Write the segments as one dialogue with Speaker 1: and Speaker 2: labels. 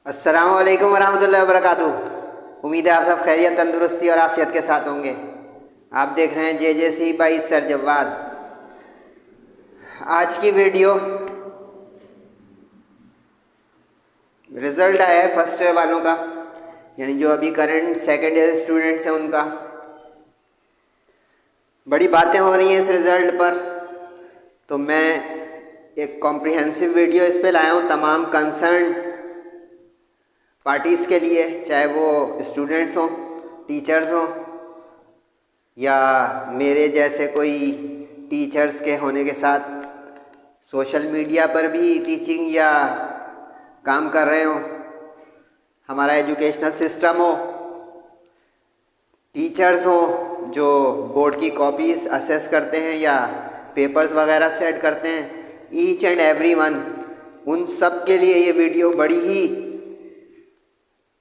Speaker 1: अस्सलाम वालेकुम वरहमतुल्लाहि वबरकातुहू। उम्मीद है आप सब खैरियत, तंदुरुस्ती और आफियत के साथ होंगे। आप देख रहे हैं JJC बाई सर जवाद। आज की वीडियो रिज़ल्ट आया है फर्स्ट ईयर वालों का, यानी जो अभी करंट सेकेंड ईयर स्टूडेंट्स हैं उनका। बड़ी बातें हो रही हैं इस रिज़ल्ट पर, तो मैं एक कॉम्प्रिहेंसिव वीडियो इस पे लाया हूँ तमाम कंसर्न पार्टीज़ के लिए, चाहे वो स्टूडेंट्स हों, टीचर्स हों, या मेरे जैसे कोई टीचर्स के होने के साथ सोशल मीडिया पर भी टीचिंग या काम कर रहे हों, हमारा एजुकेशनल सिस्टम हो, टीचर्स हों जो बोर्ड की कॉपीज़ असेस करते हैं या पेपर्स वगैरह सेट करते हैं, ईच एंड एवरी वन, उन सब के लिए ये वीडियो बड़ी ही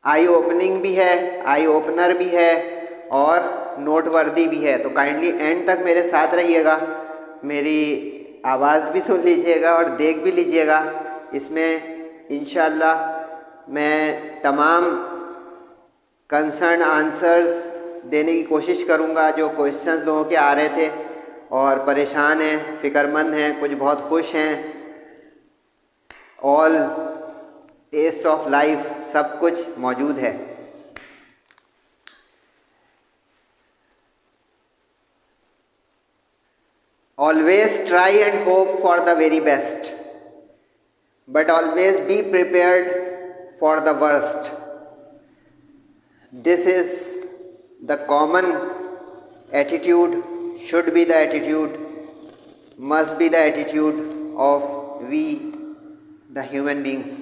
Speaker 1: आई ओपनिंग भी है, आई ओपनर भी है और नोटवर्दी भी है। तो काइंडली एंड तक मेरे साथ रहिएगा, मेरी आवाज़ भी सुन लीजिएगा और देख भी लीजिएगा। इसमें इंशाअल्लाह मैं तमाम कंसर्न आंसर्स देने की कोशिश करूँगा जो क्वेश्चंस लोगों के आ रहे थे और परेशान हैं, फ़िक्रमंद हैं, कुछ बहुत खुश हैं। ऑल टेस्ट ऑफ लाइफ सब कुछ मौजूद है। Always try and hope for the very best, but always be prepared for the worst. This is the common attitude, should be the attitude, must be the attitude of we the human beings,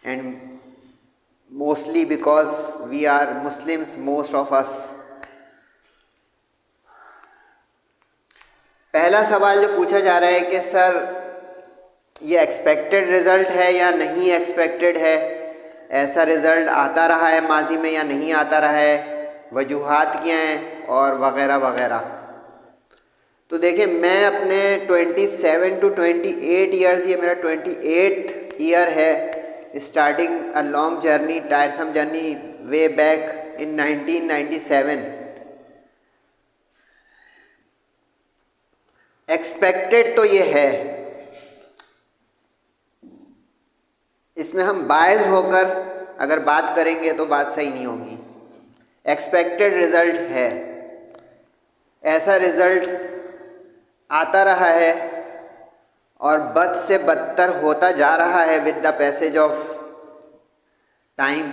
Speaker 1: and mostly because we are Muslims, most of us. पहला सवाल जो पूछा जा रहा है कि sir ये expected result है या नहीं एक्सपेक्टेड है, ऐसा रिज़ल्ट आता रहा है माजी में या नहीं आता रहा है, वजूहात क्या हैं और वग़ैरह वग़ैरह। तो देखिए, मैं अपने 27 to 28 ईयर्स, ये मेरा 28th ईयर है, starting a long journey, टायरसम journey way back in 1997। Expected तो ये है, इसमें हम बायस होकर अगर बात करेंगे तो बात सही नहीं होगी। एक्सपेक्टेड रिज़ल्ट है, ऐसा रिज़ल्ट आता रहा है और बद से बदतर होता जा रहा है with the passage of time.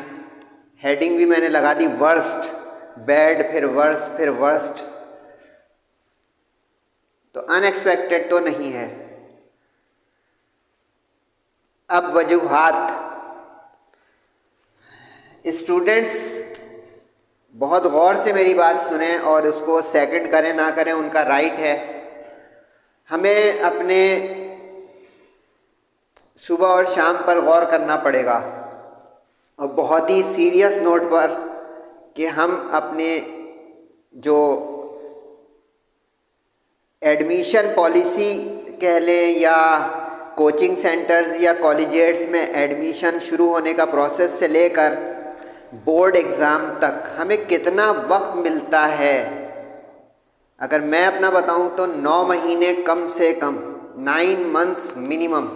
Speaker 1: Heading भी मैंने लगा दी वर्स्ट, बैड, फिर वर्स्ट, फिर वर्स्ट। तो अनएक्सपेक्टेड तो नहीं है। अब वजूहात, स्टूडेंट्स बहुत गौर से मेरी बात सुने और उसको सेकंड करें ना करें उनका राइट है। हमें अपने सुबह और शाम पर गौर करना पड़ेगा और बहुत ही सीरियस नोट पर कि हम अपने जो एडमिशन पॉलिसी कह लें या कोचिंग सेंटर्स या कॉलेजेट्स में एडमिशन शुरू होने का प्रोसेस से लेकर बोर्ड एग्ज़ाम तक हमें कितना वक्त मिलता है। अगर मैं अपना बताऊं तो 9 महीने कम से कम, 9 months मिनिमम।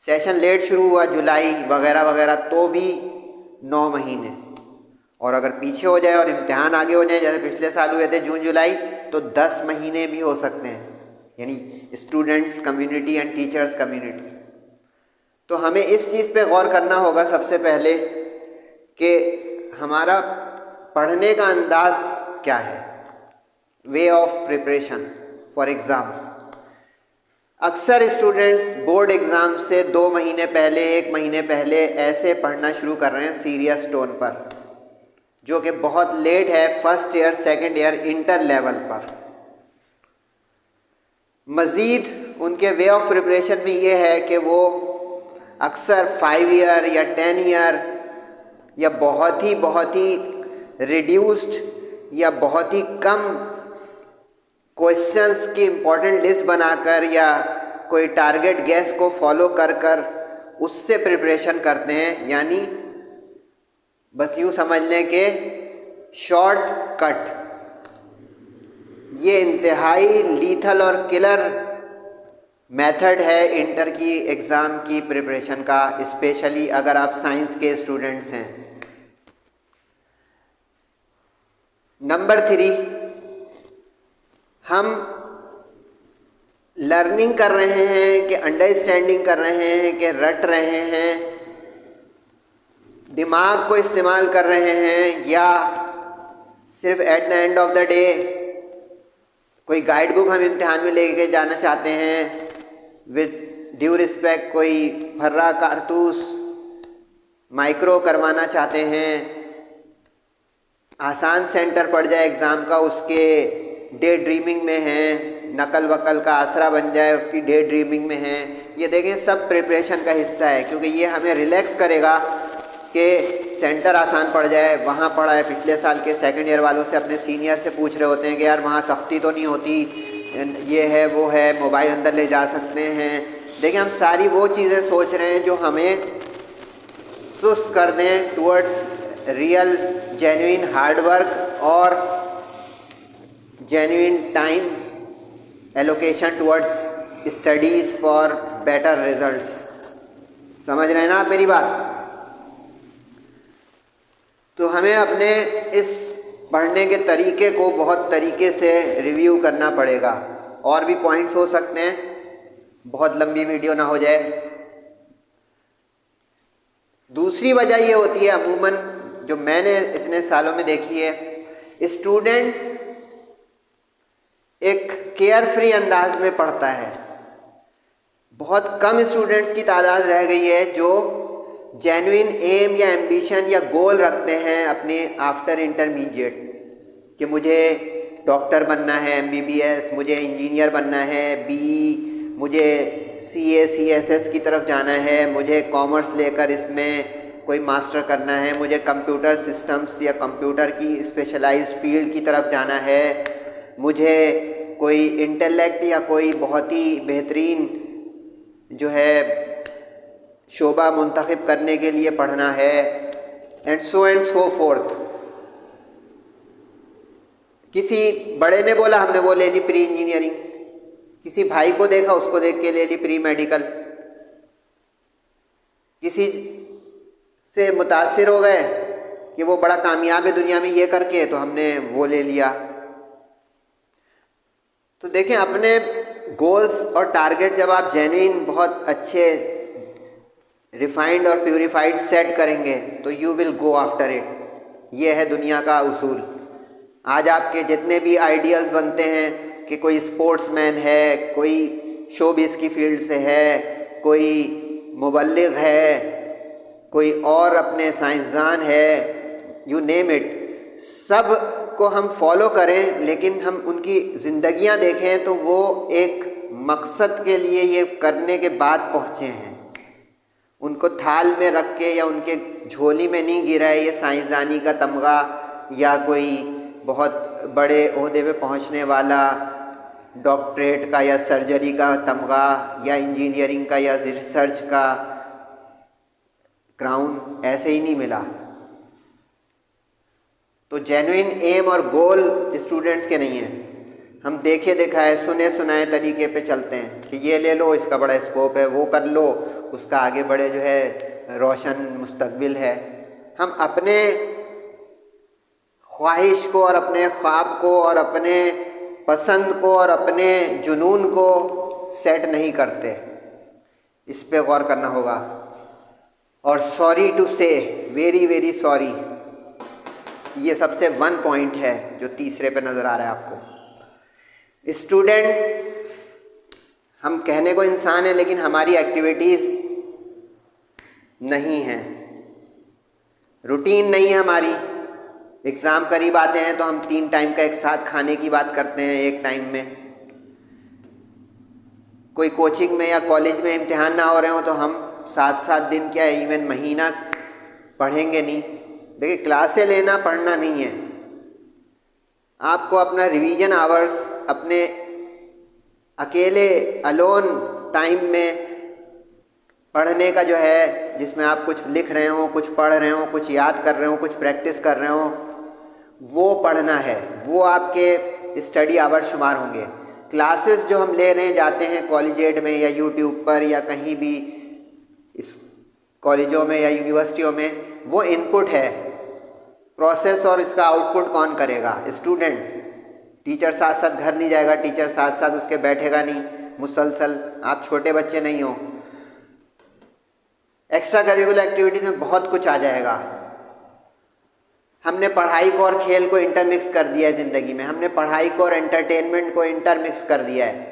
Speaker 1: सेशन लेट शुरू हुआ जुलाई वगैरह वगैरह तो भी 9 महीने, और अगर पीछे हो जाए और इम्तिहान आगे हो जाए जैसे पिछले साल हुए थे जून जुलाई, तो 10 महीने भी हो सकते हैं, यानी students community and teachers community. तो हमें इस चीज़ पे गौर करना होगा सबसे पहले कि हमारा पढ़ने का अंदाज क्या है, way of preparation for exams. अक्सर स्टूडेंट्स बोर्ड एग्ज़ाम से 2 महीने पहले, 1 महीने पहले ऐसे पढ़ना शुरू कर रहे हैं सीरियस टोन पर, जो कि बहुत लेट है first year, second year, inter level पर। मज़ीद उनके वे ऑफ प्रिपरेशन में ये है कि वो अक्सर 5 ईयर या 10 ईयर या बहुत ही रिड्यूस्ड या बहुत ही कम क्वेश्चंस की इम्पोर्टेंट लिस्ट बनाकर या कोई टारगेट गैस को फॉलो कर उससे प्रिपरेशन करते हैं, यानी बस यूँ समझ लें कि शॉर्ट कट। ये इंतहाई लीथल और किलर मेथड है इंटर की एग्ज़ाम की प्रिपरेशन का, स्पेशली अगर आप साइंस के स्टूडेंट्स हैं। नंबर 3, हम लर्निंग कर रहे हैं कि अंडरस्टैंडिंग कर रहे हैं कि रट रहे हैं, दिमाग को इस्तेमाल कर रहे हैं, या सिर्फ at the end of the day कोई गाइड बुक हम इम्तिहान में लेके जाना चाहते हैं, विद ड्यू रिस्पेक्ट कोई फर्रा कारतूस माइक्रो करवाना चाहते हैं, आसान सेंटर पड़ जाए एग्ज़ाम का उसके डे ड्रीमिंग में हैं, नकल वकल का आसरा बन जाए उसकी डे ड्रीमिंग में हैं। ये देखें सब प्रिपरेशन का हिस्सा है, क्योंकि ये हमें रिलैक्स करेगा कि सेंटर आसान पड़ जाए। वहाँ पढ़ा है, पिछले साल के सेकंड ईयर वालों से, अपने सीनियर से पूछ रहे होते हैं कि यार वहाँ सख्ती तो नहीं होती, ये है वो है, मोबाइल अंदर ले जा सकते हैं। देखिए हम सारी वो चीज़ें सोच रहे हैं जो हमें सुस्त कर दें टुवर्ड्स रियल जेन्युइन हार्डवर्क और genuine time allocation towards studies for better results. समझ रहे हैं ना आप मेरी बात? तो हमें अपने इस पढ़ने के तरीके को बहुत तरीके से रिव्यू करना पड़ेगा। और भी पॉइंट्स हो सकते हैं, बहुत लंबी वीडियो ना हो जाए। दूसरी वजह ये होती है अमूमन जो मैंने इतने सालों में देखी है, स्टूडेंट एक केयर फ्री अंदाज में पढ़ता है। बहुत कम स्टूडेंट्स की तादाद रह गई है जो जेन्युइन एम या एम्बिशन या गोल रखते हैं अपने आफ्टर इंटरमीडिएट, कि मुझे डॉक्टर बनना है, MBBS, मुझे इंजीनियर बनना है, BE, मुझे CA CSS की तरफ जाना है, मुझे कॉमर्स लेकर इसमें कोई मास्टर करना है, मुझे कंप्यूटर सिस्टम्स या कंप्यूटर की स्पेशलाइज्ड फील्ड की तरफ जाना है, मुझे कोई इंटेलेक्ट या कोई बहुत ही बेहतरीन जो है शोबा मुंतखब करने के लिए पढ़ना है, एंड सो फोर्थ। किसी बड़े ने बोला, हमने वो ले ली प्री इंजीनियरिंग, किसी भाई को देखा उसको देख के ले ली प्री मेडिकल, किसी से मुतासिर हो गए कि वो बड़ा कामयाब है दुनिया में ये करके, तो हमने वो ले लिया। तो देखें अपने गोल्स और टारगेट जब आप जेन्युइन बहुत अच्छे रिफाइंड और प्यूरिफाइड सेट करेंगे तो you will go after it. ये है दुनिया का उसूल। आज आपके जितने भी आइडियल्स बनते हैं कि कोई स्पोर्ट्समैन है, कोई शोबिस की फील्ड से है, कोई मुबल्लिग है, कोई और अपने साइंसदान है, यू नेम इट, सब को हम फॉलो करें, लेकिन हम उनकी ज़िंदगियां देखें तो वो एक मकसद के लिए ये करने के बाद पहुँचे हैं। उनको थाल में रख के या उनके झोली में नहीं गिरा है ये साइंसदानी का तमगा या कोई बहुत बड़े ओहदे पे पहुंचने वाला डॉक्टरेट का या सर्जरी का तमगा या इंजीनियरिंग का या रिसर्च का क्राउन ऐसे ही नहीं मिला। तो जेन्युइन एम और गोल स्टूडेंट्स के नहीं हैं। हम देखे दिखाए सुने सुनाए तरीके पे चलते हैं कि ये ले लो इसका बड़ा स्कोप है, वो कर लो उसका आगे बड़े जो है रोशन मुस्तकबिल है। हम अपने ख्वाहिश को और अपने ख्वाब को और अपने पसंद को और अपने जुनून को सेट नहीं करते। इस पे गौर करना होगा। और सॉरी टू से, वेरी वेरी सॉरी, ये सबसे वन पॉइंट है जो तीसरे पे नज़र आ रहा है आपको। स्टूडेंट, हम कहने को इंसान है लेकिन हमारी एक्टिविटीज़ नहीं हैं, रूटीन नहीं है हमारी। एग्ज़ाम करीब आते हैं तो हम 3 टाइम का एक साथ खाने की बात करते हैं एक टाइम में। कोई कोचिंग में या कॉलेज में इम्तिहान ना हो रहे हो तो हम 7-7 दिन क्या इवन महीना पढ़ेंगे नहीं। देखिए क्लासें लेना पढ़ना नहीं है, आपको अपना रिवीजन आवर्स अपने अकेले अलोन टाइम में पढ़ने का जो है, जिसमें आप कुछ लिख रहे हो, कुछ पढ़ रहे हो, कुछ याद कर रहे हो, कुछ प्रैक्टिस कर रहे हो, वो पढ़ना है, वो आपके स्टडी आवर शुमार होंगे। क्लासेस जो हम ले रहे हैं, जाते हैं कॉलेजिएट में या यूट्यूब पर या कहीं भी इस कॉलेजों में या यूनिवर्सिटियों में, वो इनपुट है। प्रोसेस और इसका आउटपुट कौन करेगा? स्टूडेंट। टीचर साथ साथ घर नहीं जाएगा, टीचर साथ साथ उसके बैठेगा नहीं मुसलसल। आप छोटे बच्चे नहीं हो। एक्स्ट्रा करिकुलर एक्टिविटीज में बहुत कुछ आ जाएगा। हमने पढ़ाई को और खेल को इंटरमिक्स कर दिया है ज़िंदगी में। हमने पढ़ाई को और एंटरटेनमेंट को इंटरमिक्स कर दिया है।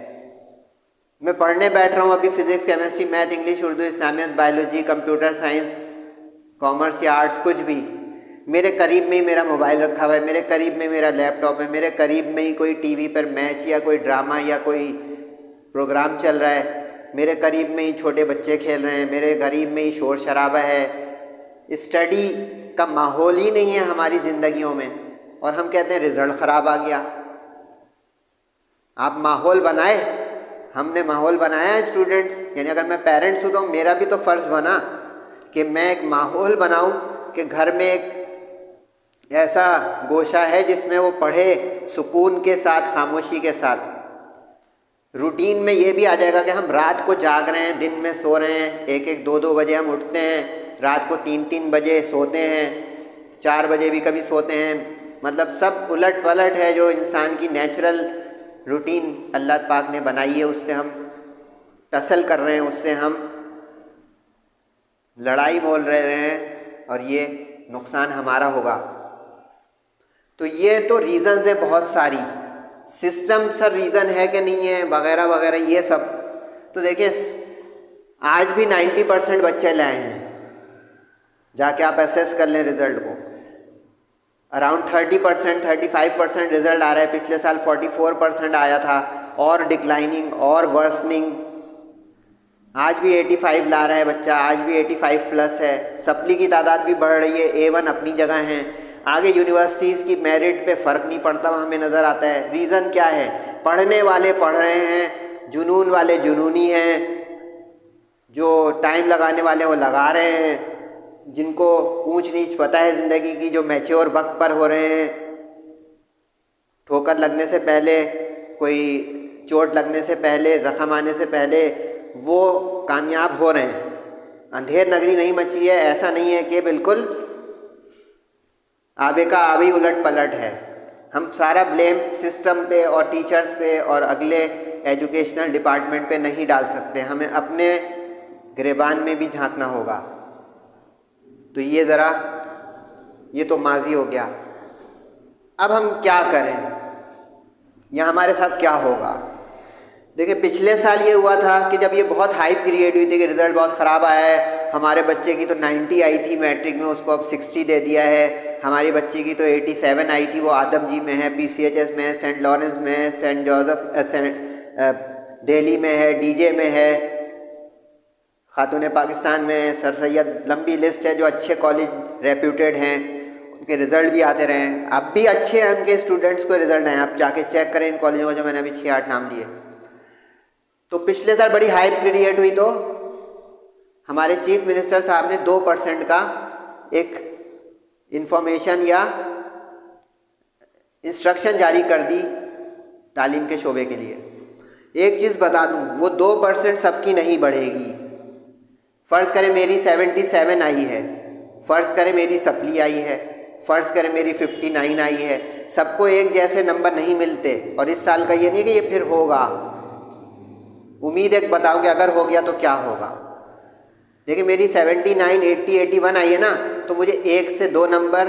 Speaker 1: मैं पढ़ने बैठ रहा हूँ अभी physics, chemistry, math, English, Urdu, Islamiyat, biology, computer science, commerce या आर्ट्स, कुछ भी। मेरे करीब में ही मेरा मोबाइल रखा हुआ है, मेरे करीब में मेरा लैपटॉप है, मेरे करीब में ही कोई टीवी पर मैच या कोई ड्रामा या कोई प्रोग्राम चल रहा है, मेरे करीब में ही छोटे बच्चे खेल रहे हैं, मेरे करीब में ही शोर शराबा है। स्टडी का माहौल ही नहीं है हमारी ज़िंदगियों में, और हम कहते हैं रिज़ल्ट ख़राब आ गया। आप माहौल बनाए, हमने माहौल बनाया है स्टूडेंट्स। यानी अगर मैं पेरेंट्स हूँ तो मेरा भी तो फ़र्ज़ बना कि मैं एक माहौल बनाऊँ कि घर में एक ऐसा गोशा है जिसमें वो पढ़े सुकून के साथ, खामोशी के साथ। रूटीन में ये भी आ जाएगा कि हम रात को जाग रहे हैं, दिन में सो रहे हैं, 1-1, 2-2 बजे हम उठते हैं, रात को 3-3 बजे सोते हैं, 4 बजे भी कभी सोते हैं। मतलब सब उलट पलट है जो इंसान की नेचुरल रूटीन अल्लाह पाक ने बनाई है, उससे हम टसल कर रहे हैं, उससे हम लड़ाई मोल रहे हैं, और ये नुकसान हमारा होगा। तो ये तो रीज़न्स हैं बहुत सारी। सिस्टम सर रीज़न है कि नहीं है, वगैरह वगैरह, ये सब तो देखिए आज भी 90% बच्चे लाए हैं। जाके आप एसेस कर लें रिज़ल्ट को। अराउंड 30%, 35% रिज़ल्ट आ रहा है। पिछले साल 44% आया था, और डिक्लाइनिंग और वर्सनिंग। आज भी 85 ला रहा है बच्चा, आज भी 85 प्लस है। सप्ली की तादाद भी बढ़ रही है, A1 अपनी जगह हैं। आगे यूनिवर्सिटीज़ की मेरिट पे फ़र्क नहीं पड़ता, वहाँ हमें नज़र आता है। रीज़न क्या है? पढ़ने वाले पढ़ रहे हैं, जुनून वाले जुनूनी हैं, जो टाइम लगाने वाले वो लगा रहे हैं, जिनको ऊंच नीच पता है ज़िंदगी की, जो मैच्योर वक्त पर हो रहे हैं, ठोकर लगने से पहले, कोई चोट लगने से पहले, ज़ख़म आने से पहले वो कामयाब हो रहे हैं। अंधेर नगरी नहीं मची है। ऐसा नहीं है कि बिल्कुल आवे का आवे उलट पलट है। हम सारा ब्लेम सिस्टम पे और टीचर्स पे और अगले एजुकेशनल डिपार्टमेंट पे नहीं डाल सकते। हमें अपने गिरेबान में भी झांकना होगा। तो ये ज़रा, ये तो माजी हो गया। अब हम क्या करें, या हमारे साथ क्या होगा? देखिए पिछले साल ये हुआ था कि जब ये बहुत हाइप क्रिएट हुई थी कि रिज़ल्ट बहुत ख़राब आया है। हमारे बच्चे की तो 90 आई थी मैट्रिक में, उसको अब 60 दे दिया है। हमारी बच्ची की तो 87 आई थी, वो आदम जी में है, PCHS में है, सेंट लॉरेंस में है, सेंट जोसेफ दिल्ली में है, DJ में है, खातून पाकिस्तान में, सर सैयद, लंबी लिस्ट है जो अच्छे कॉलेज रेप्यूटेड हैं, उनके रिज़ल्ट भी आते रहे हैं। अब भी अच्छे हैं उनके स्टूडेंट्स को रिज़ल्ट आए। आप जाके चेक करें इन कॉलेजों को, जो मैंने अभी 6-8 नाम लिए। तो पिछले साल बड़ी हाइप क्रिएट हुई, तो हमारे चीफ मिनिस्टर साहब ने 2% का एक इंफॉर्मेशन या इंस्ट्रक्शन जारी कर दी तालीम के शोबे के लिए। एक चीज़ बता दूं, वो 2% सबकी नहीं बढ़ेगी। फ़र्ज़ करें मेरी 77 आई है, फ़र्ज़ करें मेरी सप्ली आई है, फ़र्ज़ करें मेरी 59 आई है। सबको एक जैसे नंबर नहीं मिलते, और इस साल का ये नहीं कि ये फिर होगा। उम्मीद एक बताऊं कि अगर हो गया तो क्या होगा। देखिए मेरी 79, 80, 81 आई है ना, तो मुझे 1 से 2 नंबर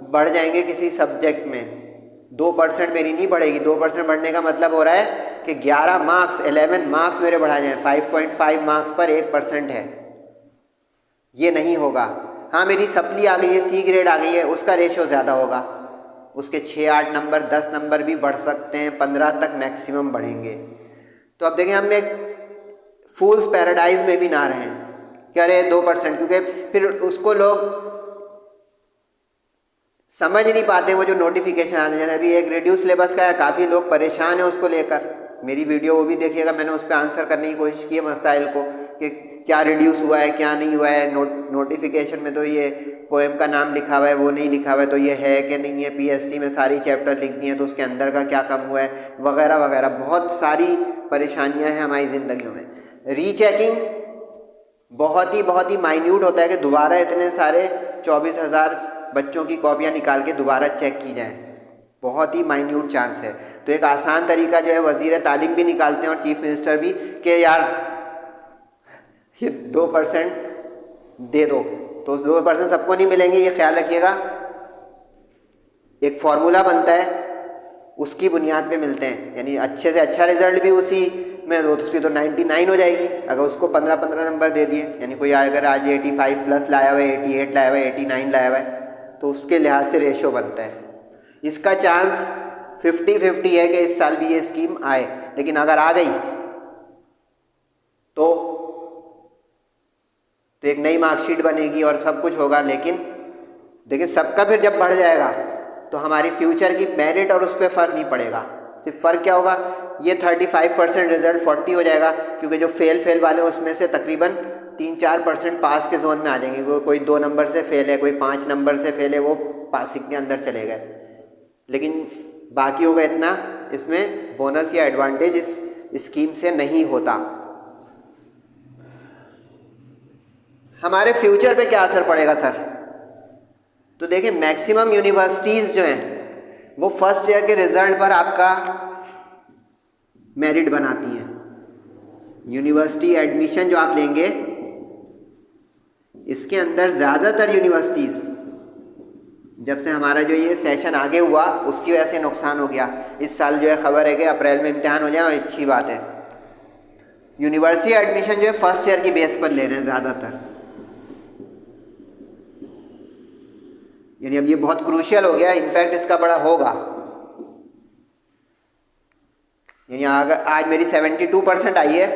Speaker 1: बढ़ जाएंगे किसी सब्जेक्ट में। 2% मेरी नहीं बढ़ेगी। 2% बढ़ने का मतलब हो रहा है कि 11 मार्क्स, 11 मार्क्स मेरे बढ़ा जाएँ। 5.5 मार्क्स पर 1% है, ये नहीं होगा। हाँ मेरी सप्ली आ गई है, C ग्रेड आ गई है, उसका रेशो ज़्यादा होगा। उसके 6-8 नंबर, 10 नंबर भी बढ़ सकते हैं, 15 तक मैक्सिमम बढ़ेंगे। तो अब देखें हम एक फूल्स पैराडाइज में भी ना रहें कि अरे 2%, क्योंकि फिर उसको लोग समझ नहीं पाते। वो जो नोटिफिकेशन आने जैसे अभी एक रिड्यूस सिलेबस का है, काफ़ी लोग परेशान हैं उसको लेकर। मेरी वीडियो वो भी देखिएगा, मैंने उस पर आंसर करने की कोशिश की है मसाइल को कि क्या रिड्यूस हुआ है क्या नहीं हुआ है, नोटिफिकेशन में तो ये पोएम का नाम लिखा हुआ है वो नहीं लिखा हुआ है, तो ये है कि नहीं है, पीएसटी में सारी चैप्टर लिख दी हैं तो उसके अंदर का क्या कम हुआ है वगैरह वगैरह। बहुत सारी परेशानियां हैं हमारी ज़िंदगियों में। रीचेकिंग बहुत ही माइन्यूट होता है कि दोबारा इतने सारे 24,000 बच्चों की कॉपियाँ निकाल के दोबारा चेक की जाएँ, बहुत ही माइन्यूट चांस है। तो एक आसान तरीका जो है वज़ीर तालीम भी निकालते हैं और चीफ मिनिस्टर भी कि यार ये 2% दे दो, तो उस 2% सबको नहीं मिलेंगे, ये ख्याल रखिएगा। एक फार्मूला बनता है उसकी बुनियाद पे मिलते हैं, यानी अच्छे से अच्छा रिजल्ट भी उसी में उसकी तो 99 हो जाएगी अगर उसको 15-15 नंबर दे दिए। यानी कोई अगर आज 85 प्लस लाया हुआ है, 88 लाया हुआ है, 89 लाया हुआ है, तो उसके लिहाज से रेशो बनता है। इसका चांस 50-50 है कि इस साल भी ये स्कीम आए, लेकिन अगर आ गई तो एक नई मार्कशीट बनेगी और सब कुछ होगा। लेकिन देखिए सबका फिर जब बढ़ जाएगा तो हमारी फ्यूचर की मेरिट और उस पर फ़र्क नहीं पड़ेगा। सिर्फ फ़र्क क्या होगा, ये 35% रिजल्ट 40 हो जाएगा, क्योंकि जो फेल वाले उसमें से तकरीबन 3-4% पास के जोन में आ जाएंगे। वो कोई 2 नंबर से फेल है, कोई 5 नंबर से फेल है, वो पासिंग के अंदर चले गए। लेकिन बाकियों का इतना इसमें बोनस या एडवांटेज इस स्कीम से नहीं होता। हमारे फ्यूचर पे क्या असर पड़ेगा सर? तो देखिए मैक्सिमम यूनिवर्सिटीज़ जो हैं वो फर्स्ट ईयर के रिज़ल्ट पर आपका मेरिट बनाती हैं। यूनिवर्सिटी एडमिशन जो आप लेंगे इसके अंदर ज़्यादातर यूनिवर्सिटीज़, जब से हमारा जो ये सेशन आगे हुआ उसकी वजह से नुकसान हो गया। इस साल जो है खबर है कि अप्रैल में इम्तिहान हो जाए, और अच्छी बात है। यूनिवर्सिटी एडमिशन जो है फर्स्ट ईयर की बेस पर ले रहे हैं ज़्यादातर, यानी अब ये बहुत क्रूशियल हो गया। इम्पैक्ट इसका बड़ा होगा। यानी अगर आज मेरी 72% आई है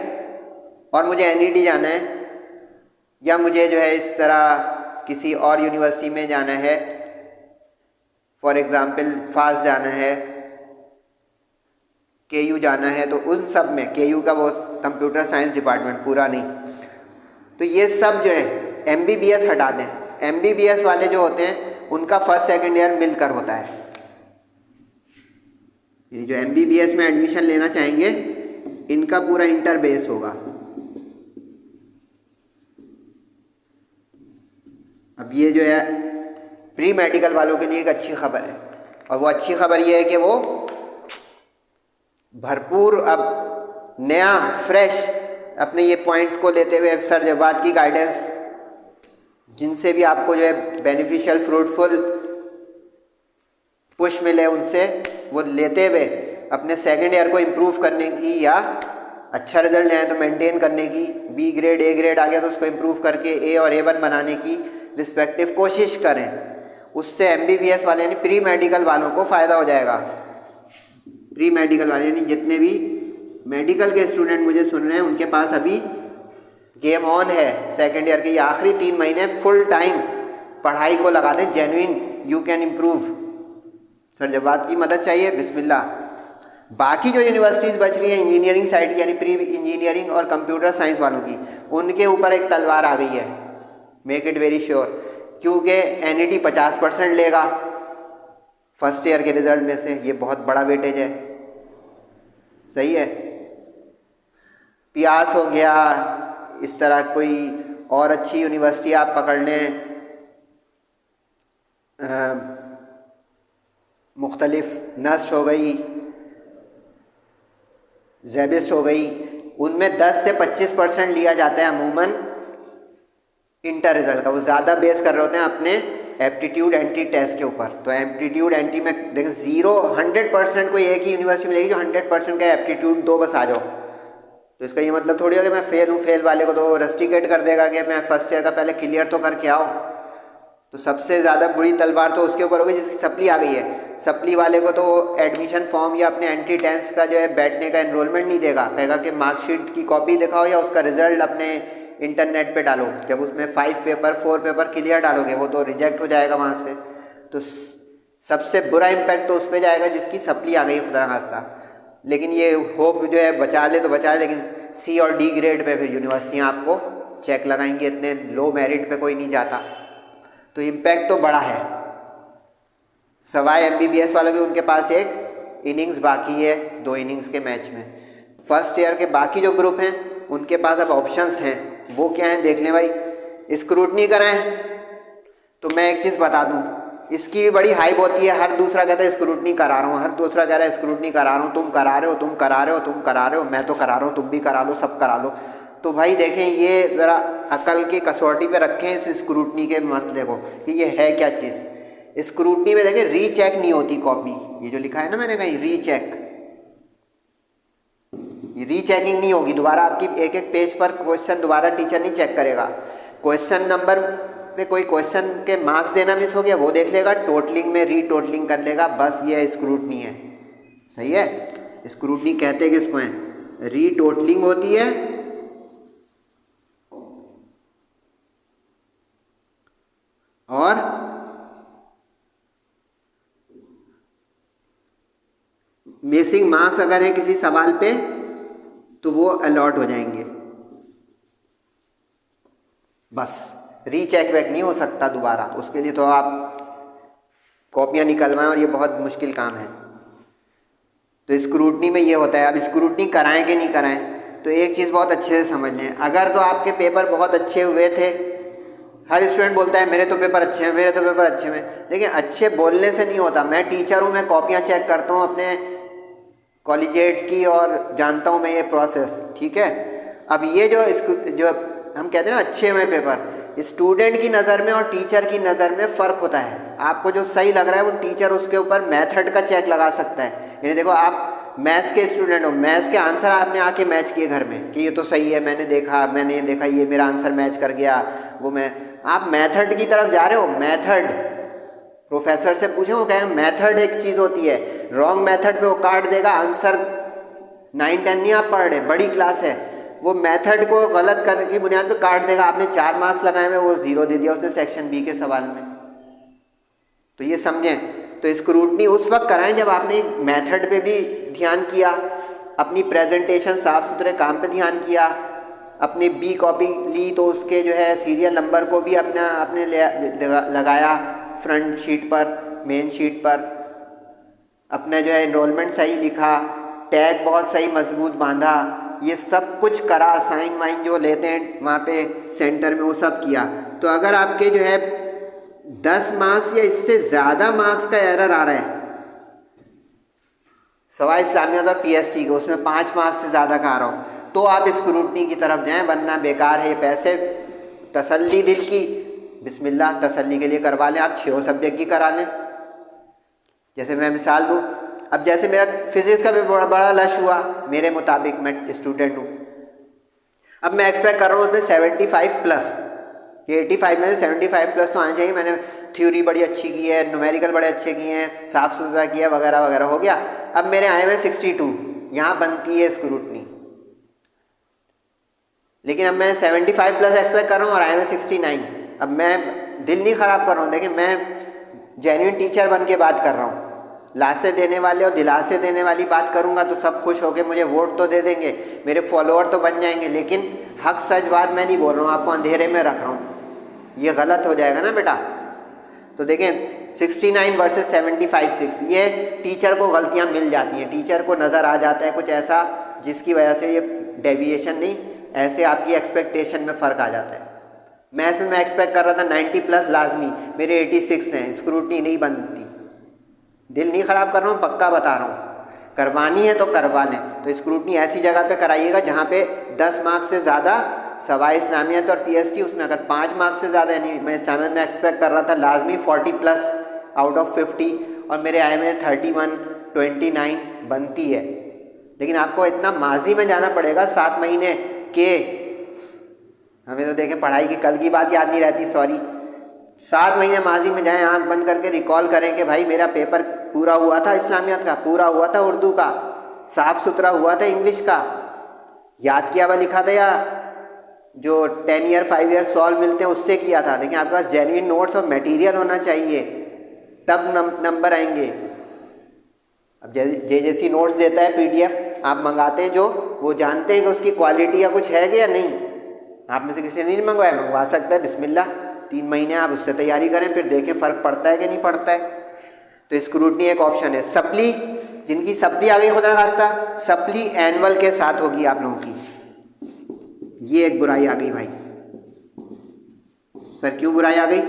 Speaker 1: और मुझे एनईटी जाना है, या मुझे जो है इस तरह किसी और यूनिवर्सिटी में जाना है, फॉर एग्ज़ाम्पल फास्ट जाना है, केयू जाना है, तो उन सब में केयू का वो कंप्यूटर साइंस डिपार्टमेंट पूरा नहीं, तो ये सब जो है एमबीबीएस हटा दें। एमबीबीएस वाले जो होते हैं उनका फर्स्ट सेकंड ईयर मिलकर होता है। यानी जो एमबीबीएस में एडमिशन लेना चाहेंगे इनका पूरा इंटर बेस होगा। अब ये जो है प्री मेडिकल वालों के लिए एक अच्छी खबर है, और वो अच्छी खबर ये है कि वो भरपूर अब नया फ्रेश अपने ये पॉइंट्स को लेते हुए सर जवाद की गाइडेंस, जिनसे भी आपको जो है बेनिफिशियल फ्रूटफुल पुश मिले, उनसे वो लेते हुए अपने सेकंड ईयर को इम्प्रूव करने की, या अच्छा रिजल्ट ले आए तो मेंटेन करने की, बी ग्रेड ए ग्रेड आ गया तो उसको इम्प्रूव करके ए और A1 बनाने की रिस्पेक्टिव कोशिश करें। उससे एमबीबीएस वाले यानी प्री मेडिकल वालों को फ़ायदा हो जाएगा। प्री मेडिकल वाले यानी जितने भी मेडिकल के स्टूडेंट मुझे सुन रहे हैं उनके पास अभी गेम ऑन है। सेकेंड ईयर के ये आखिरी 3 महीने फुल टाइम पढ़ाई को लगा दें। Genuine you can improve. Sir जब बात की मदद चाहिए बिस्मिल्लाह। बाकी जो यूनिवर्सिटीज़ बच रही हैं इंजीनियरिंग साइड की, यानी प्री इंजीनियरिंग और कंप्यूटर साइंस वालों की, उनके ऊपर एक तलवार आ गई है, मेक इट वेरी श्योर, क्योंकि एनईटी 50% लेगा फर्स्ट ईयर के रिजल्ट में से। ये बहुत बड़ा वेटेज है, सही है। पियास हो गया, इस तरह कोई और अच्छी यूनिवर्सिटी आप पकड़ लें, मुख्तलिफ नस्ट हो गई, ज़ेबिस्ट हो गई, उनमें 10 से 25% लिया जाता है अमूमन इंटर रिजल्ट का। वो ज़्यादा बेस कर रहे होते हैं अपने एप्टीट्यूड एंट्री टेस्ट के ऊपर। तो एप्टीट्यूड एंट्री में देखें 100% कोई एक ही यूनिवर्सिटी मिलेगी जो 100% का एप्टीट्यूड 2 बस आ जाओ। तो इसका ये मतलब थोड़ी हो कि मैं फेल हूँ, फेल वाले को तो रस्टिकेट कर देगा कि मैं फर्स्ट ईयर का पहले क्लियर तो करके आओ। तो सबसे ज़्यादा बुरी तलवार तो उसके ऊपर होगी जिसकी सप्ली आ गई है। सप्ली वाले को तो एडमिशन फॉर्म या अपने एंट्री टेंस का जो है बैठने का एनरोलमेंट नहीं देगा, कहेगा कि मार्कशीट की कॉपी दिखाओ या उसका रिजल्ट अपने इंटरनेट पे डालो। जब उसमें 5 पेपर 4 पेपर क्लियर डालोगे वो तो रिजेक्ट हो जाएगा वहाँ से। तो सबसे बुरा इम्पैक्ट तो उस पर जाएगा जिसकी सप्ली आ गई खुदा खास्ता। लेकिन ये होप जो है बचा ले तो बचा ले, लेकिन C और D ग्रेड पे फिर यूनिवर्सिटियाँ आपको चेक लगाएंगे, इतने लो मेरिट पे कोई नहीं जाता, तो इम्पैक्ट तो बड़ा है। सवाए MBBS वालों के उनके पास एक इनिंग्स बाकी है 2 इनिंग्स के मैच में। फर्स्ट ईयर के बाकी जो ग्रुप हैं उनके पास अब ऑप्शंस हैं, वो क्या हैं देख लें भाई। स्क्रूटनी कराएं तो मैं एक चीज़ बता दूं, इसकी भी बड़ी हाइप होती है, हर दूसरा कहता है स्क्रूटनी करा रहा हूँ, हर दूसरा कह रहा है स्क्रूटनी करा रहा हूँ, तुम करा रहे हो, तुम करा रहे हो, तुम करा रहे हो, मैं तो करा रहा हूँ, तुम भी करा लो, सब करा लो। तो भाई देखें, ये ज़रा अकल की कसौटी पे रखें इस स्क्रूटनी के मसले को कि ये है क्या चीज़। स्क्रूटनी में देखें रीचेक नहीं होती कॉपी, ये जो लिखा है ना मैंने कहीं रीचेक, ये रीचेकिंग नहीं होगी दोबारा, आपकी एक एक पेज पर क्वेश्चन दोबारा टीचर नहीं चेक करेगा। क्वेश्चन नंबर पे कोई क्वेश्चन के मार्क्स देना मिस हो गया वो देख लेगा, टोटलिंग में रीटोटलिंग कर लेगा, बस ये स्क्रूटनी है। सही है, स्क्रूटनी कहते किसको हैं, रीटोटलिंग होती है और मिसिंग मार्क्स अगर है किसी सवाल पे तो वो अलॉट हो जाएंगे, बस। रीचेक वैक नहीं हो सकता दोबारा, उसके लिए तो आप कॉपियां निकलवाएं और ये बहुत मुश्किल काम है। तो स्क्रूटनी में ये होता है। अब स्क्रूटनी कराएं कि नहीं कराएं, तो एक चीज़ बहुत अच्छे से समझ लें। अगर तो आपके पेपर बहुत अच्छे हुए थे, हर स्टूडेंट बोलता है मेरे तो पेपर अच्छे हैं, मेरे तो पेपर अच्छे हैं, लेकिन अच्छे बोलने से नहीं होता। मैं टीचर हूँ, मैं कॉपियाँ चेक करता हूँ अपने कॉलेजिएट की और जानता हूँ मैं ये प्रोसेस, ठीक है। अब ये जो हम कहते हैं ना अच्छे हुए पेपर, स्टूडेंट की नज़र में और टीचर की नज़र में फ़र्क होता है। आपको जो सही लग रहा है वो टीचर उसके ऊपर मेथड का चेक लगा सकता है। यानी देखो, आप मैथ्स के स्टूडेंट हो, मैथ्स के आंसर आपने आके मैच किए घर में कि ये तो सही है, मैंने ये देखा, ये मेरा आंसर मैच कर गया, वो आप मेथड की तरफ जा रहे हो। मेथड प्रोफेसर से पूछो, वो कहेंगे मेथड एक चीज़ होती है, रॉन्ग मेथड पे वो काट देगा आंसर। 9-10 नहीं आप पढ़ रहे, बड़ी क्लास है, वो मेथड को गलत करने की बुनियाद पे काट देगा। आपने 4 मार्क्स लगाए में वो 0 दे दिया उसने सेक्शन बी के सवाल में। तो ये समझें। तो स्क्रूटनी उस वक्त कराएं जब आपने मेथड पे भी ध्यान किया, अपनी प्रेजेंटेशन साफ सुथरे काम पे ध्यान किया, अपनी बी कॉपी ली तो उसके जो है सीरियल नंबर को भी अपने लगाया फ्रंट शीट पर, मेन शीट पर, अपने जो है एनरोलमेंट सही लिखा, टैग बहुत सही मजबूत बांधा, ये सब कुछ करा, साइन वाइन जो लेते हैं वहाँ पे सेंटर में वो सब किया। तो अगर आपके जो है 10 मार्क्स या इससे ज़्यादा मार्क्स का एरर आ रहा है सवाए इस्लामियत और PST को, उसमें 5 मार्क्स से ज़्यादा का आ रहा हो, तो आप स्क्रूटनी की तरफ जाएं, वरना बेकार है ये पैसे। तसल्ली दिल की, बिस्मिल्लाह, तसल्ली के लिए करवा लें आप, 6 सब्जेक्ट की करा लें। जैसे मैं मिसाल दूँ, अब जैसे मेरा फिजिक्स का भी बड़ा लश हुआ, मेरे मुताबिक, मैं स्टूडेंट हूँ, अब मैं एक्सपेक्ट कर रहा हूँ उसमें 75 प्लस, ये 85 में से 75 प्लस तो आने चाहिए। मैंने थ्योरी बड़ी अच्छी की है, न्यूमेरिकल बड़े अच्छे किए हैं, साफ़ सुथरा किया, वगैरह वगैरह, हो गया। अब मेरे आए हुए 62, यहाँ बनती है स्क्रूटनी, लेकिन अब मैंने 75 प्लस एक्सपेक्ट कर रहा हूँ और आए हुए 69। अब मैं दिल नहीं ख़राब कर रहा हूँ, देखिए मैं जेन्युइन टीचर बन के बात कर रहा हूँ, लाशें देने वाले और दिलासे देने वाली बात करूंगा तो सब खुश होकर मुझे वोट तो दे देंगे, मेरे फॉलोअर तो बन जाएंगे, लेकिन हक सच बात मैं नहीं बोल रहा हूँ, आपको अंधेरे में रख रहा हूँ, ये गलत हो जाएगा ना बेटा। तो देखें 69 वर्सेस 75-6, ये टीचर को गलतियाँ मिल जाती हैं, टीचर को नज़र आ जाता है कुछ ऐसा जिसकी वजह से ये डेविएशन नहीं, ऐसे आपकी एक्सपेक्टेशन में फ़र्क आ जाता है। मैथ्स में मैं एक्सपेक्ट कर रहा था 90 प्लस लाजमी, मेरे 86 हैं, स्क्रूटनी नहीं बनती। दिल नहीं ख़राब कर रहा हूँ, पक्का बता रहा हूँ, करवानी है तो करवा लें। तो स्क्रूटनी ऐसी जगह पे कराइएगा जहाँ पे 10 मार्क्स से ज़्यादा, सवाए इस्लामियत और PST, उसमें अगर 5 मार्क्स से ज़्यादा, यानी मैं इस्लामियत में एक्सपेक्ट कर रहा था लाजमी 40 प्लस आउट ऑफ 50 और मेरे आए में 31, 29 बनती है। लेकिन आपको इतना माजी में जाना पड़ेगा 7 महीने के, हमें तो देखें पढ़ाई की कल की बात याद नहीं रहती, सॉरी, 7 महीने माजी में जाएं, आंख बंद करके रिकॉल करें कि भाई मेरा पेपर पूरा हुआ था इस्लामियत का, पूरा हुआ था उर्दू का, साफ़ सुथरा हुआ था इंग्लिश का, याद किया हुआ लिखा था, या जो 10 ईयर 5 ईयर सॉल्व मिलते हैं उससे किया था। देखिए आपके पास जेन्युइन नोट्स और मटेरियल होना चाहिए, तब नंबर आएंगे। अब जैसी नोट्स देता है PDF आप मंगाते हैं, जो वो जानते हैं कि उसकी क्वालिटी या कुछ है कि या नहीं। आप में से किसी ने नहीं मंगवाया, मंगवा सकता है, बिस्मिल्लाह। 3 महीने आप उससे तैयारी करें, फिर देखें फ़र्क पड़ता है कि नहीं पड़ता है। तो स्क्रूटनी एक ऑप्शन है। सप्ली, जिनकी सप्ली आ गई खुदा खास्ता, सप्ली एनुअल के साथ होगी आप लोगों की। ये एक बुराई आ गई भाई। सर क्यों बुराई आ गई?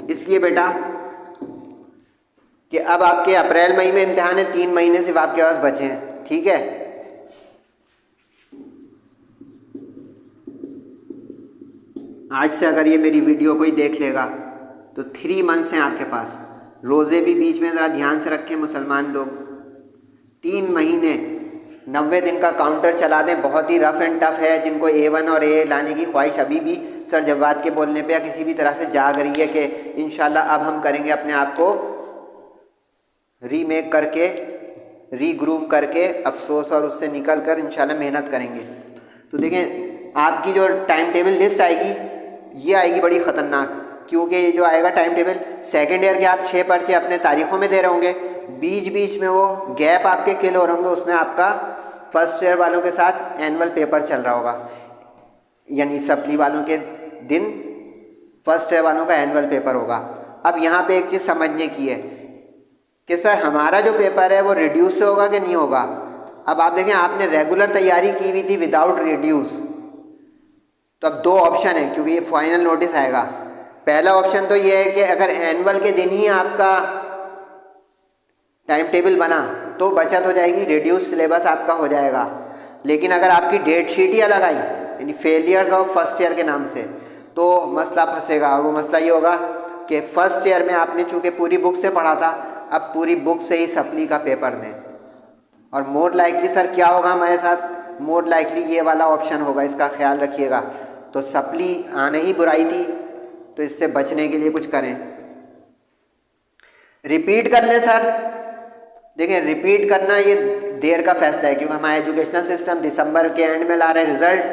Speaker 1: इसलिए बेटा कि अब आपके अप्रैल मई में इम्तिहान है, 3 महीने सिर्फ आपके पास बचे हैं, ठीक है। आज से अगर ये मेरी वीडियो कोई देख लेगा तो 3 मंथ्स हैं आपके पास। रोज़े भी बीच में ज़रा ध्यान से रखें मुसलमान लोग। 3 महीने 90 दिन का काउंटर चला दें। बहुत ही रफ़ एंड टफ़ है। जिनको A1 और A लाने की ख्वाहिश अभी भी सर जवाद के बोलने पे या किसी भी तरह से जाग रही है कि इंशाल्लाह अब हम करेंगे, अपने आप को रीमेक करके, रीग्रूम करके, अफसोस और उससे निकल कर इंशाल्लाह मेहनत करेंगे। तो देखें आपकी जो टाइम टेबल लिस्ट आएगी ये आएगी बड़ी ख़तरनाक, क्योंकि ये जो आएगा टाइम टेबल, सेकेंड ईयर के आप 6 पर्चे अपने तारीख़ों में दे रहे होंगे, बीच बीच में वो गैप आपके किल हो रहे होंगे, उसमें आपका फर्स्ट ईयर वालों के साथ एनुअल पेपर चल रहा होगा, यानी सप्ली वालों के दिन फर्स्ट ईयर वालों का एनुअल पेपर होगा। अब यहाँ पे एक चीज़ समझने की है कि सर हमारा जो पेपर है वो रिड्यूस से होगा कि नहीं होगा। अब आप देखें, आपने रेगुलर तैयारी की हुई थी विदाउट रिड्यूस, तो अब 2 ऑप्शन है, क्योंकि ये फाइनल नोटिस आएगा। पहला ऑप्शन तो ये है कि अगर एनुअल के दिन ही आपका टाइम टेबल बना तो बचत हो जाएगी, रिड्यूस सिलेबस आपका हो जाएगा। लेकिन अगर आपकी डेट शीट ही अलग आई, यानी फेलियर्स ऑफ फर्स्ट ईयर के नाम से, तो मसला फंसेगा। और वो मसला ये होगा कि फर्स्ट ईयर में आपने चूँकि पूरी बुक से पढ़ा था, अब पूरी बुक से ही सप्ली का पेपर दें। और मोर लाइकली सर क्या होगा हमारे साथ? मोर लाइकली ये वाला ऑप्शन होगा, इसका ख्याल रखिएगा। तो सप्ली आने ही बुराई थी, तो इससे बचने के लिए कुछ करें। रिपीट कर लें सर। देखें, रिपीट करना ये देर का फैसला है, क्योंकि हमारा एजुकेशनल सिस्टम दिसंबर के एंड में ला रहे हैं रिजल्ट,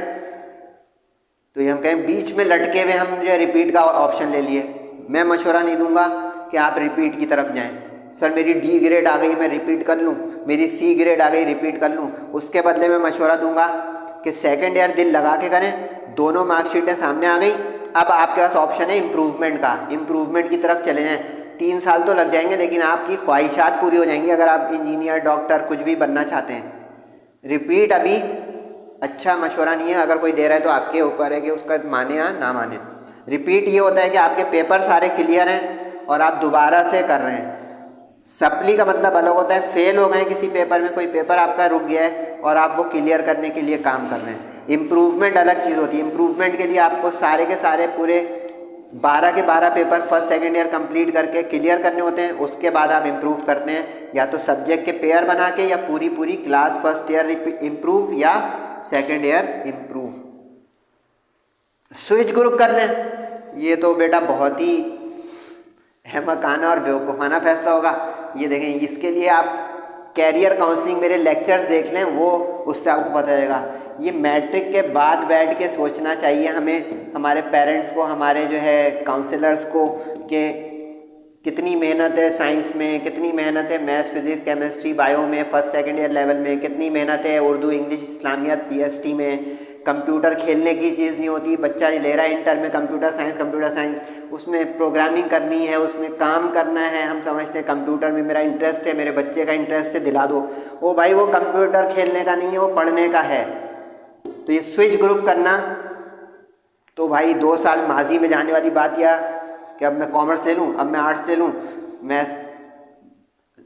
Speaker 1: तो ये हम कहें बीच में लटके हुए हम जो रिपीट का ऑप्शन ले लिए। मैं मशवरा नहीं दूंगा कि आप रिपीट की तरफ जाएं। सर मेरी D ग्रेड आ गई, मैं रिपीट कर लूँ, मेरी C ग्रेड आ गई, रिपीट कर लूँ। उसके बदले में मशवरा दूंगा कि सेकेंड ईयर दिल लगा के करें। दोनों मार्कशीटें सामने आ गई, अब आपके पास ऑप्शन है इम्प्रूवमेंट का। इम्प्रूवमेंट की तरफ चले जाएँ। 3 साल तो लग जाएंगे, लेकिन आपकी ख्वाहिशात पूरी हो जाएंगी अगर आप इंजीनियर, डॉक्टर कुछ भी बनना चाहते हैं। रिपीट अभी अच्छा मशवरा नहीं है। अगर कोई दे रहा है तो आपके ऊपर है कि उसका माने या ना माने। रिपीट ये होता है कि आपके पेपर सारे क्लियर हैं और आप दोबारा से कर रहे हैं। सप्ली का मतलब अलग होता है, फेल हो गए किसी पेपर में, कोई पेपर आपका रुक गया है और आप वो क्लियर करने के लिए काम कर रहे हैं। इम्प्रूवमेंट अलग चीज़ होती है। इम्प्रूवमेंट के लिए आपको सारे के सारे पूरे 12 के 12 paper first second year complete करके क्लियर करने होते हैं। उसके बाद आप इम्प्रूव करते हैं, या तो सब्जेक्ट के पेयर बना के, या पूरी पूरी क्लास फर्स्ट ईयर इम्प्रूव या second year improve. Switch group कर लें, ये तो बेटा बहुत ही अहमकाना और बेवकूफ़ाना फैसला होगा। ये देखें, इसके लिए आप कैरियर काउंसलिंग मेरे लेक्चर्स देख लें, वो उससे आपको पता चलेगा। ये मैट्रिक के बाद बैठ के सोचना चाहिए हमें, हमारे पेरेंट्स को, हमारे जो है काउंसलर्स को, कि कितनी मेहनत है साइंस में, कितनी मेहनत है मैथ्स, फिजिक्स, केमिस्ट्री, बायो में फर्स्ट सेकेंड ईयर लेवल में, कितनी मेहनत है उर्दू, इंग्लिश, इस्लामियत, PST में। कंप्यूटर खेलने की चीज़ नहीं होती। बच्चा ले रहा है इंटर में कंप्यूटर साइंस, उसमें प्रोग्रामिंग करनी है, उसमें काम करना है। हम समझते हैं कंप्यूटर में मेरा इंटरेस्ट है, मेरे बच्चे का इंटरेस्ट है, दिला दो। ओ भाई, वो कंप्यूटर खेलने का नहीं है, वो पढ़ने का है। तो ये स्विच ग्रुप करना, तो भाई 2 साल माजी में जाने वाली बात, या कि अब मैं कॉमर्स ले लूँ, अब मैं आर्ट्स ले लूँ, मैथ्स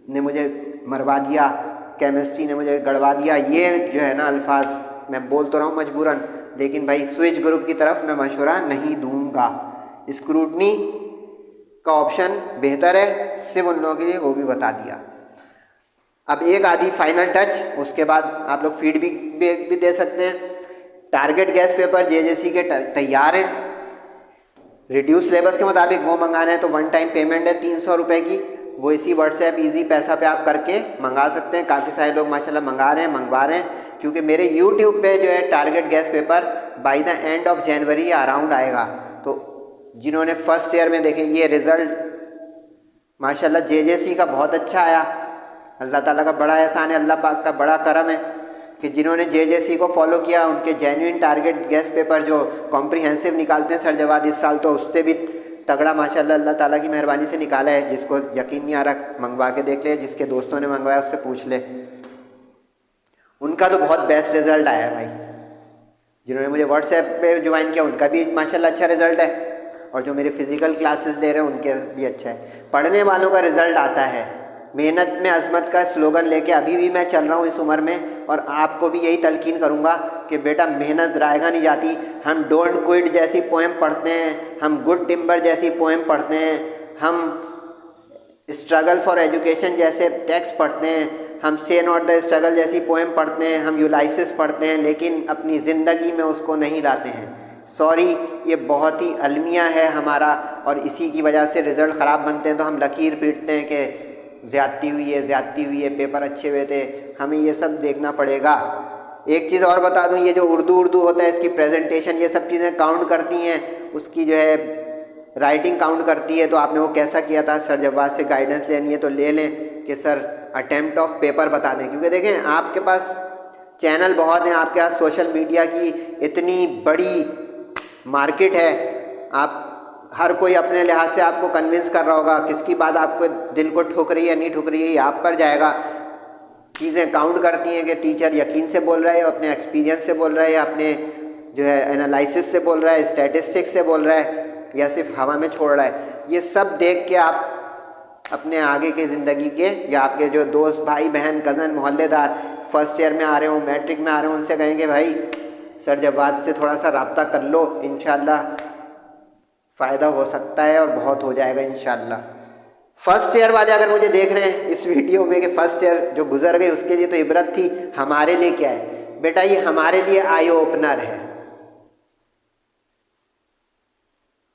Speaker 1: ने मुझे मरवा दिया, केमिस्ट्री ने मुझे गड़वा दिया। ये जो है ना अल्फाज मैं बोल तो रहा हूँ मजबूरन, लेकिन भाई स्विच ग्रुप की तरफ मैं मशवरा नहीं दूंगा। स्क्रूटनी का ऑप्शन बेहतर है सिर्फ उन लोगों के लिए, वो भी बता दिया। अब एक आधी फाइनल टच, उसके बाद आप लोग फीडबैक भी दे सकते हैं। टारगेट गैस पेपर JJC के तैयार हैं, रिड्यूस सिलेबस के मुताबिक वो मंगाना है तो 1 टाइम पेमेंट है 300 रुपये की, वो इसी व्हाट्सएप ईजी पैसा पे आप करके मंगा सकते हैं। काफ़ी सारे लोग माशाल्लाह मंगा रहे हैं, मंगवा रहे हैं, क्योंकि मेरे YouTube पे जो है target gas paper by the end of January या अराउंड आएगा। तो जिन्होंने फर्स्ट ईयर में देखें, ये रिज़ल्ट माशाल्लाह JJC का बहुत अच्छा आया। अल्लाह ताला का बड़ा एहसान है, अल्लाह पाक का बड़ा करम है कि जिन्होंने जेजेसी को फॉलो किया उनके जेन्युइन टारगेट गैस पेपर जो कॉम्प्रिहेंसिव निकालते हैं सर जवाद इस साल, तो उससे भी तगड़ा माशाल्लाह अल्लाह ताला की मेहरबानी से निकाला है। जिसको यकीन नहीं आ रहा मंगवा के देख ले, जिसके दोस्तों ने मंगवाया उससे पूछ ले, उनका तो बहुत बेस्ट रिज़ल्ट आया है भाई। जिन्होंने मुझे व्हाट्सएप पे ज्वाइन किया उनका भी माशाल्लाह अच्छा रिज़ल्ट है, और जो मेरे फिज़िकल क्लासेस ले रहे हैं उनके भी अच्छा है। पढ़ने वालों का रिज़ल्ट आता है। मेहनत में अज़मत का स्लोगन लेके अभी भी मैं चल रहा हूँ इस उम्र में, और आपको भी यही तलकीन करूँगा कि बेटा मेहनत रायगा नहीं जाती। हम डोंट क्विट जैसी पोएम पढ़ते हैं, हम गुड टिम्बर जैसी पोएम पढ़ते हैं, हम स्ट्रगल फॉर एजुकेशन जैसे टेक्स्ट पढ़ते हैं, हम से नॉट द स्ट्रगल जैसी पोएम पढ़ते हैं, हम यूलाइसिस पढ़ते हैं, लेकिन अपनी ज़िंदगी में उसको नहीं लाते हैं। सॉरी, ये बहुत ही अलमिया है हमारा, और इसी की वजह से रिज़ल्ट ख़राब बनते हैं। तो हम लकीर पीटते हैं कि ज़्यादती हुई है, पेपर अच्छे हुए थे। हमें ये सब देखना पड़ेगा। एक चीज़ और बता दूं, ये जो उर्दू होता है इसकी प्रेजेंटेशन ये सब चीज़ें काउंट करती हैं, उसकी जो है राइटिंग काउंट करती है। तो आपने वो कैसा किया था, सर जवाद से गाइडेंस लेनी है तो ले लें कि सर अटेम्प्ट ऑफ पेपर बता दें, क्योंकि देखें आपके पास चैनल बहुत हैं, आपके पास सोशल मीडिया की इतनी बड़ी मार्केट है, आप हर कोई अपने लिहाज से आपको कन्विंस कर रहा होगा, किसकी बात आपको दिल को ठुक रही है नहीं ठुक रही है ये आप पर जाएगा। चीज़ें काउंट करती हैं कि टीचर यकीन से बोल रहा है, अपने एक्सपीरियंस से बोल रहा है, या अपने जो है एनालिसिस से बोल रहा है, स्टैटिस्टिक्स से बोल रहा है, या सिर्फ हवा में छोड़ रहा है। ये सब देख के आप अपने आगे की ज़िंदगी के, या आपके जो दोस्त भाई बहन कज़न मोहल्लेदार फर्स्ट ईयर में आ रहे हो, मैट्रिक में आ रहे हो, उनसे कहेंगे भाई सर जवाद से थोड़ा सा रब्ता कर लो, इंशाल्लाह फ़ायदा हो सकता है और बहुत हो जाएगा इंशाल्लाह। फर्स्ट ईयर वाले अगर मुझे देख रहे हैं इस वीडियो में कि फ़र्स्ट ईयर जो गुजर गई उसके लिए तो इबरत थी, हमारे लिए क्या है बेटा, ये हमारे लिए आई ओपनर है।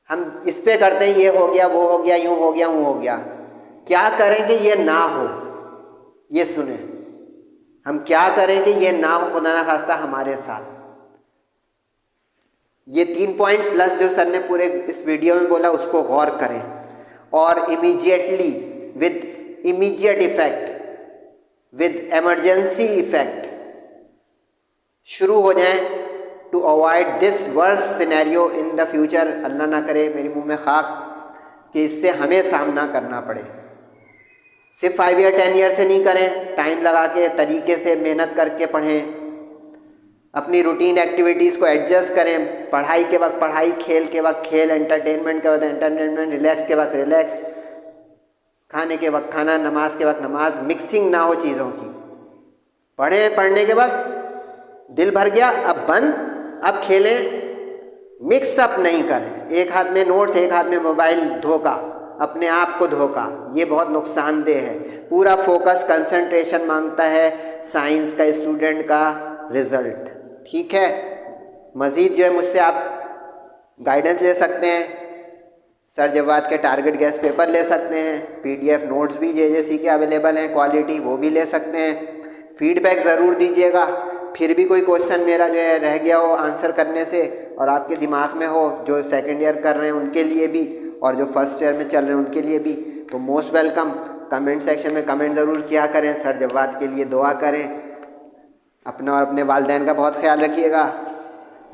Speaker 1: हम इस पे करते हैं ये हो गया वो हो गया यूँ हो गया वो हो गया, क्या करेंगे ये ना हो, ये सुने हम क्या करेंगे ये ना हो खुदा ना खास्ता हमारे साथ। ये 3 पॉइंट प्लस जो सर ने पूरे इस वीडियो में बोला उसको गौर करें, और immediately with immediate effect, with emergency effect शुरू हो जाएं to avoid this worse scenario in the future. Allah ना करे, मेरी मुंह में खाक, कि इससे हमें सामना करना पड़े। सिर्फ 5 ईयर 10 ईयर से नहीं करें, टाइम लगा के तरीके से मेहनत करके पढ़ें, अपनी रूटीन एक्टिविटीज़ को एडजस्ट करें, पढ़ाई के वक्त पढ़ाई, खेल के वक्त खेल, एंटरटेनमेंट के वक्त एंटरटेनमेंट, रिलैक्स के वक्त रिलैक्स, खाने के वक्त खाना, नमाज के वक्त नमाज, मिक्सिंग ना हो चीज़ों की। पढ़ें, पढ़ने के वक्त दिल भर गया अब बंद, अब खेलें, मिक्स अप नहीं करें। एक हाथ में नोट्स एक हाथ में मोबाइल, धोखा, अपने आप को धोखा, ये बहुत नुकसानदेह है। पूरा फोकस कंसंट्रेशन मांगता है साइंस का स्टूडेंट का रिज़ल्ट। ठीक है, मज़ीद जो है मुझसे आप गाइडेंस ले सकते हैं, सर जवाद के टारगेट गैस पेपर ले सकते हैं, PDF नोट्स भी जेजेसी के अवेलेबल हैं क्वालिटी, वो भी ले सकते हैं। फीडबैक ज़रूर दीजिएगा, फिर भी कोई क्वेश्चन मेरा जो है रह गया हो आंसर करने से और आपके दिमाग में हो, जो सेकंड ईयर कर रहे हैं उनके लिए भी और जो फर्स्ट ईयर में चल रहे हैं उनके लिए भी, तो मोस्ट वेलकम। कमेंट सेक्शन में कमेंट ज़रूर किया करें, सर जवाद के लिए दुआ करें, अपना और अपने वालिदैन का बहुत ख्याल रखिएगा,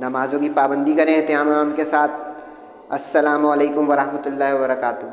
Speaker 1: नमाज़ों की पाबंदी करें एहतिमाम के साथ। अस्सलामु अलैकुम वरहमतुल्लाहि वबरकातुहू।